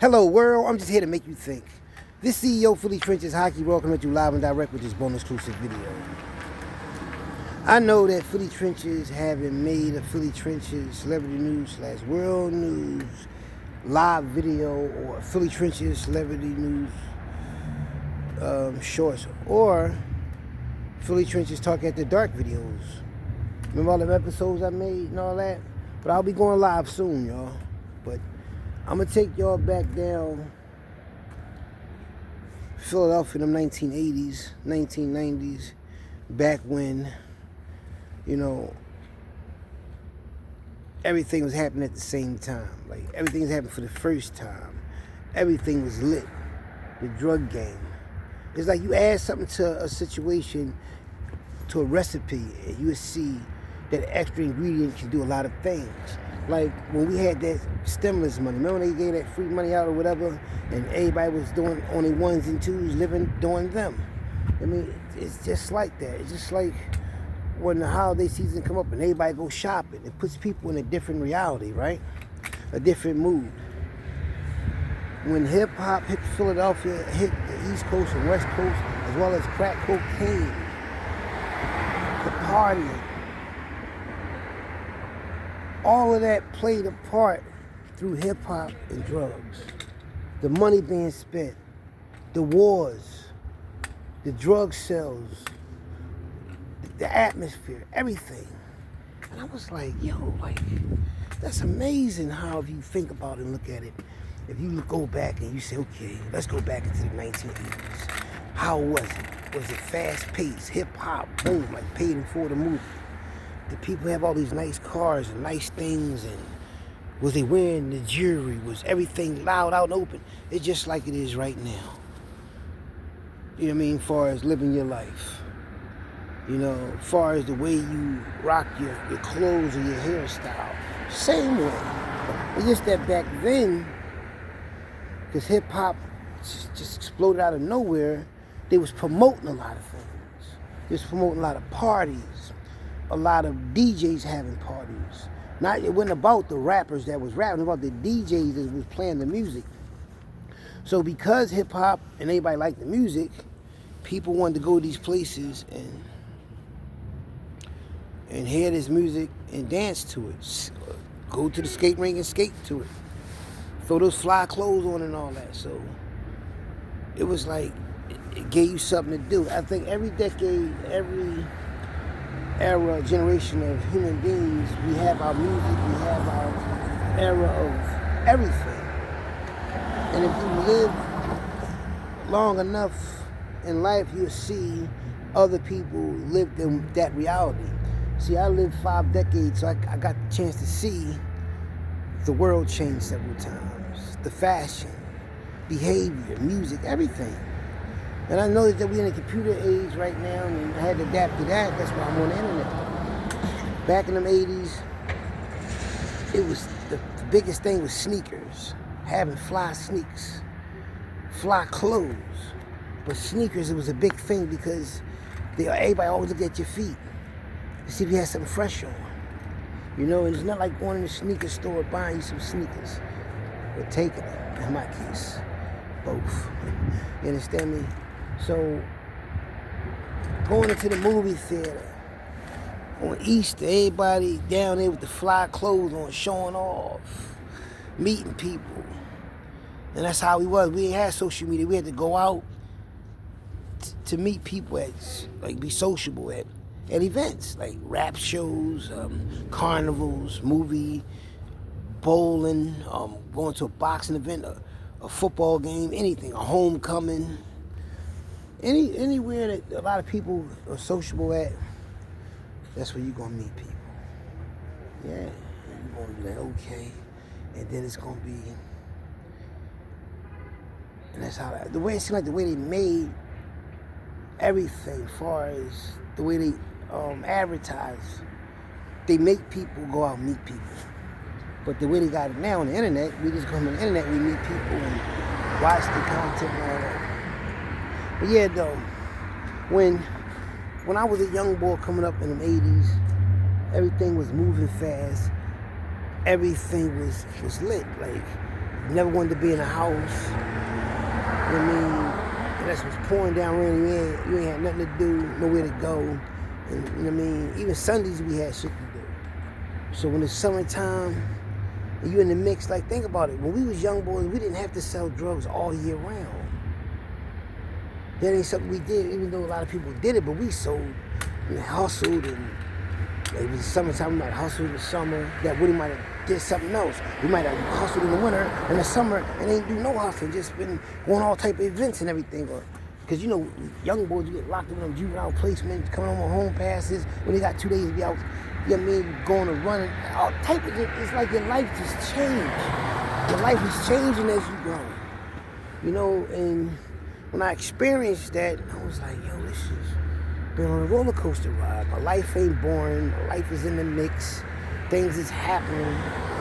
Hello world, I'm just here to make you think. This CEO Philly Trenches Hockey Raw coming to you live and direct with this bonus exclusive video. I know that Philly Trenches haven't made a Philly Trenches Celebrity News / World News live video or Philly Trenches Celebrity News shorts or Philly Trenches Talk After Dark videos. Remember all them episodes I made and all that? But I'll be going live soon, y'all. But I'm going to take y'all back down Philadelphia in the 1980s, 1990s, back when, you know, everything was happening at the same time. Like, everything was happening for the first time. Everything was lit. The drug game. It's like you add something to a situation, to a recipe, and you would see that extra ingredient can do a lot of things. Like when we had that stimulus money, remember when they gave that free money out or whatever, and everybody was doing only ones and twos, doing them. I mean, it's just like that. It's just like when the holiday season come up and everybody go shopping. It puts people in a different reality, right? A different mood. When hip hop hit Philadelphia, hit the East Coast and West Coast, as well as crack cocaine, the partying, all of that played a part through hip-hop and drugs. The money being spent, the wars, the drug sales, the atmosphere, everything. And I was like, yo, like, that's amazing how if you think about it and look at it, if you go back and you say, okay, let's go back into the 1980s. How was it? Was it fast-paced, hip-hop, boom, like paid in for the movie? The people have all these nice cars and nice things, and was they wearing the jewelry? Was everything loud, out, and open? It's just like it is right now. You know what I mean? As far as living your life. You know, as far as the way you rock your clothes or your hairstyle. Same way. It's just that back then, because hip-hop just exploded out of nowhere, they was promoting a lot of things. They was promoting a lot of parties. A lot of DJs having parties. It wasn't about the rappers that was rapping, it was about the DJs that was playing the music. So because hip hop and everybody liked the music, people wanted to go to these places and hear this music and dance to it. Go to the skate rink and skate to it. Throw those fly clothes on and all that. So it was like, it gave you something to do. I think every decade, every era, generation of human beings, we have our music, we have our era of everything. And if you live long enough in life, you'll see other people lived in that reality. See, I lived 5 decades, so I got the chance to see the world change several times. The fashion, behavior, music, everything. And I know that we're in a computer age right now, and I had to adapt to that. That's why I'm on the internet. Back in the 80s, it was the biggest thing was sneakers. Having fly sneaks, fly clothes. But sneakers, it was a big thing because everybody always looked at your feet to see if you had something fresh on. You know, and it's not like going in a sneaker store buying you some sneakers or taking them, in my case. Both. You understand me? So, going into the movie theater, on Easter, everybody down there with the fly clothes on, showing off, meeting people. And that's how we was. We ain't had social media. We had to go out to meet people be sociable at events, like rap shows, carnivals, movie, bowling, going to a boxing event, a football game, anything, a homecoming. Anywhere that a lot of people are sociable at, that's where you're going to meet people. Yeah, you're going to be like, okay. And then it's going to be, and that's how, the way it seemed like the way they made everything, as far as the way they advertise, they make people go out and meet people. But the way they got it now on the internet, we just go on the internet, we meet people and watch the content and all that. But yeah, though, when I was a young boy coming up in the 80s, everything was moving fast. Everything was lit. Like, You never wanted to be in a house. You know what I mean? Unless it was pouring down rain, you ain't had nothing to do, nowhere to go. And you know what I mean? Even Sundays we had shit to do. So when it's summertime and you in the mix, like think about it. When we was young boys, we didn't have to sell drugs all year round. That ain't something we did, even though a lot of people did it, but we sold and hustled, and it was summertime, we might have hustled in the summer, that Woody might have did something else. We might have hustled in the winter, in the summer, and ain't do no hustling, just been going all type of events and everything. Or because you know, young boys, you get locked in them juvenile placements, coming home with home passes, when they got 2 days to be out, you know what I mean, going to run, all type of, it's like your life just changed. Your life is changing as you grow. You know, and when I experienced that, I was like, yo, this is been on a roller coaster ride. My life ain't boring. My life is in the mix. Things is happening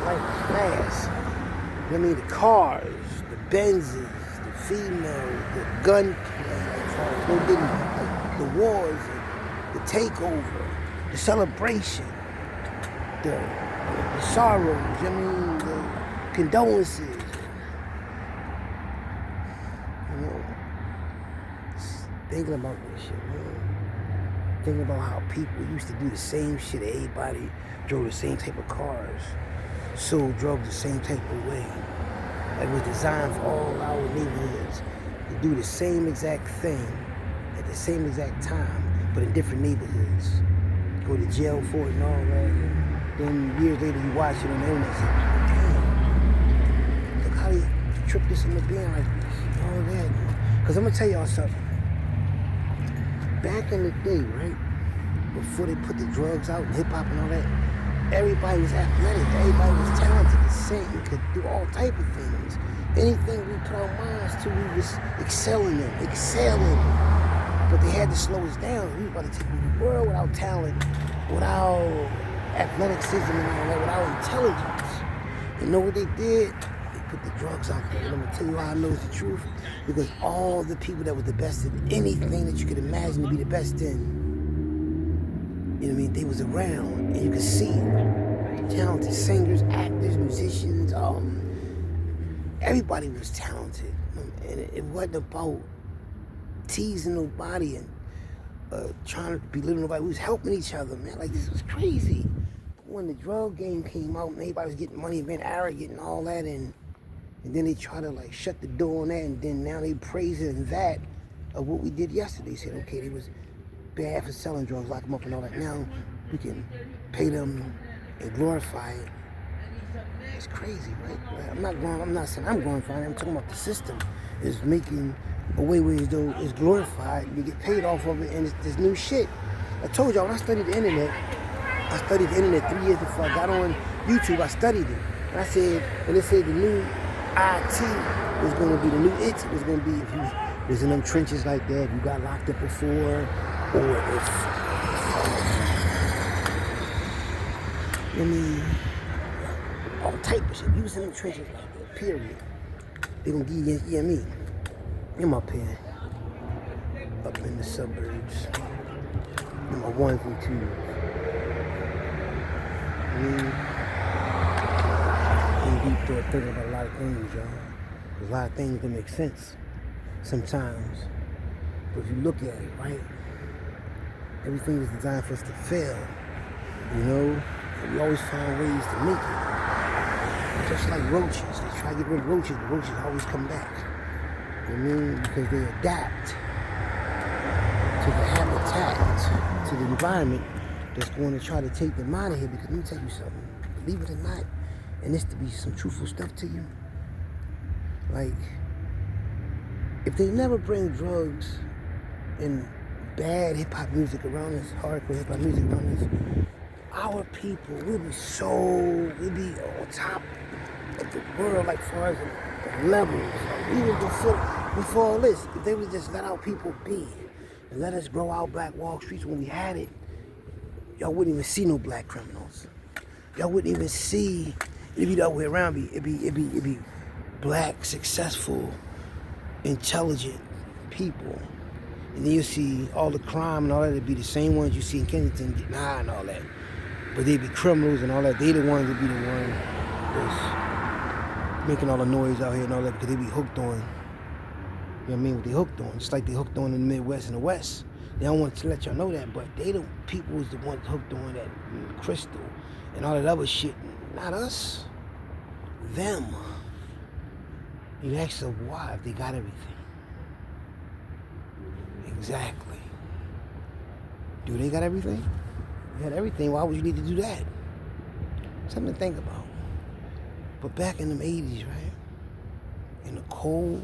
like fast. You know what I mean? The cars, the Benzes, the females, the gunplay, like the wars, the takeover, the celebration, the sorrows, you know what I mean? The condolences. You know, thinking about this shit, man. Thinking about how people used to do the same shit. Everybody drove the same type of cars, sold drugs the same type of way. Like it was designed for all our neighborhoods to do the same exact thing at the same exact time, but in different neighborhoods. Go to jail for it and all that. And then years later you watch it on the internet and say, damn, look how they tripped this into being like this, and all that. Because I'm going to tell y'all something. Back in the day, right, before they put the drugs out and hip-hop and all that, everybody was athletic, everybody was talented, could sing, could do all type of things. Anything we put our minds to, we was excelling. But they had to slow us down. We was about to take over the world without talent, without athleticism and all that, without intelligence. You know what they did? Put the drugs out there. And I'm gonna tell you how I know it's the truth. Because all the people that were the best in anything that you could imagine to be the best in, you know what I mean, they was around and you could see talented singers, actors, musicians, everybody was talented. And it wasn't about teasing nobody and trying to belittle nobody. We was helping each other, man. Like, this was crazy. When the drug game came out and everybody was getting money and being arrogant and all that, and then they try to like shut the door on that, and then now they praising that of what we did yesterday. They said, okay, they was bad for selling drugs, lock them up and all that. Now we can pay them and glorify it. It's crazy, right? I'm not saying I'm glorifying it. I'm talking about the system is making a way where as though it's glorified, you get paid off of it, and it's this new shit. I told y'all when I studied the internet 3 years before I got on YouTube. I studied it. And I said, when they said the new IT was going to be, the new it was going to be if you was in them trenches like that, if you got locked up before, or if, I mean, all type of shit. If you was in them trenches like that, period, they going to give you, yeah, me. I'm up here, up in the suburbs, in my ones and twos. I mean, deep thought, thinking about a lot of things, y'all. There's a lot of things that make sense sometimes. But if you look at it, right, everything is designed for us to fail, you know? And we always find ways to make it. Just like roaches. They try to get rid of roaches, the roaches always come back. You know what I mean? Because they adapt to the habitat, to the environment that's going to try to take them out of here. Because let me tell you something, believe it or not, and this to be some truthful stuff to you, like, if they never bring drugs and bad hip-hop music around us, hardcore hip-hop music around us, our people will be on top of the world, like far as the levels, even before all this. If they would just let our people be and let us grow out Black Wall Streets when we had it, y'all wouldn't even see no black criminals. Y'all wouldn't even see. It'd be the other way around. It'd be black, successful, intelligent people. And then you see all the crime and all that. It'd be the same ones you see in Kensington getting high and all that. But they'd be criminals and all that. They the ones that be the ones that's making all the noise out here and all that because they be hooked on, you know what I mean, what they hooked on, just like they hooked on in the Midwest and the West. They don't want to let y'all know that, but they the people is the ones hooked on that crystal and all that other shit. Not us. Them. You ask them why if they got everything. Exactly. Do they got everything? They got everything. Why would you need to do that? Something to think about. But back in the 80s, right? In the cold,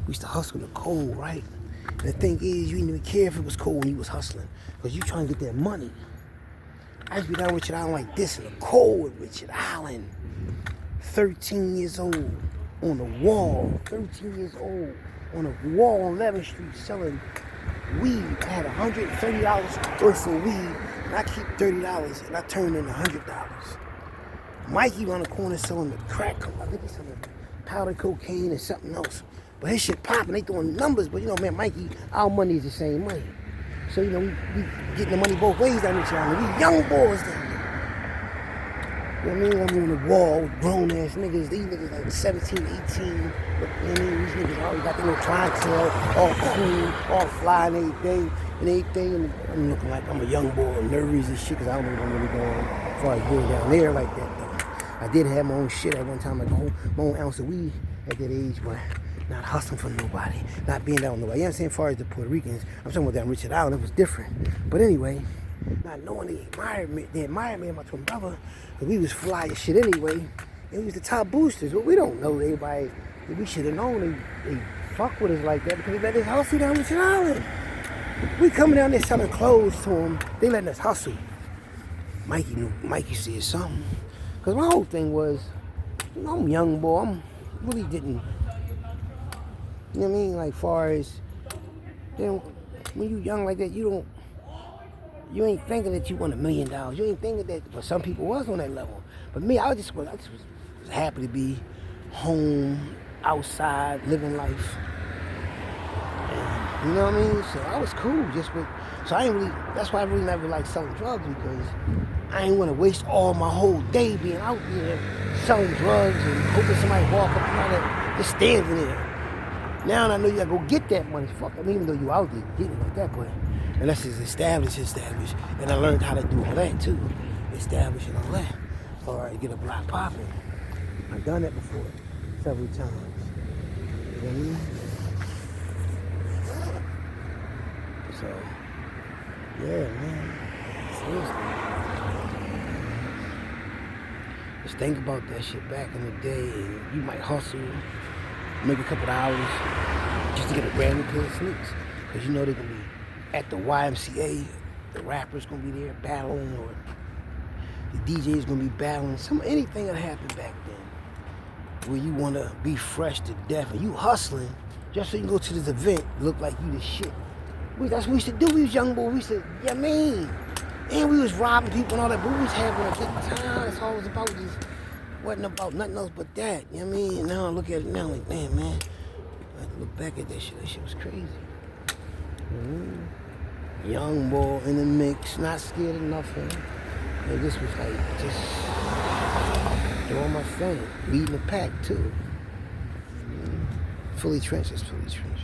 we used to hustle in the cold, right? And the thing is, you didn't even care if it was cold when you was hustling, because you trying to get that money. I used to be down Richard Island like this in the cold at Richard Island. 13 years old on the wall. 13 years old on a wall on 11th Street selling weed. I had $130 worth of weed, and I keep $30, and I turned in $100. Mikey on the corner selling the crack coke. I think he's selling powdered cocaine and something else. But his shit popping, they throwing numbers. But you know, man, Mikey, our money is the same money. So, you know, we getting the money both ways down there. We young boys down there. You know what I mean? I'm on the wall with grown ass niggas. These niggas like 17, 18. But, you know what I mean? These niggas already got their little clientele, all cool, all fly and everything. And I'm looking like I'm a young boy, nervous and shit, because I don't know what I'm really doing as far as going down there like that, though. I did have my own shit at one time, like my own ounce of weed at that age, but not hustling for nobody, not being down with nobody. You know what I'm saying? As far as the Puerto Ricans, I'm talking about down Richard Island, it was different. But anyway, not knowing they admired me and my twin brother, because we was fly as shit anyway, and we was the top boosters. But we don't know everybody. We should have known they fuck with us like that because they let us hustle down Richard Island. We coming down there selling clothes to them, they letting us hustle. Mikey said something. Because my whole thing was, you know, I'm a young boy, really didn't, you know what I mean, like far as, when you young like that, you ain't thinking that you want $1 million. You ain't thinking that, but some people was on that level. But me, I just was happy to be home, outside, living life. And, you know what I mean? So I was cool so I ain't really, that's why I really never liked selling drugs, because I ain't want to waste all my whole day being out there selling drugs and hoping somebody walk up and all that, just standing there. Now I know you gotta go get that money. Fuck, I mean, even though you out there getting it like that, but unless it's established. And I learned how to do all that too. Establish and all that. All right, get a block popping. I've done that before, several times. You know what I mean? So, yeah, man. Seriously. Just think about that shit back in the day, and you might hustle, make a couple hours just to get a brand new pair of sneakers. Because you know they're going to be at the YMCA, the rapper's going to be there battling, or the DJ's going to be battling. Anything that happened back then where you want to be fresh to death and you hustling just so you can go to this event, look like you the shit. That's what we used to do. We was young boys. We used to, yeah, man. And we was robbing people and all that, but we was having a good time. That's all it was about. Just wasn't about nothing else but that. You know what I mean? And now I look at it now like, man. I look back at that shit. That shit was crazy. Mm-hmm. Young boy in the mix, not scared of nothing. And this was like just doing my thing, leading the pack too. Fully trenches, fully trenches.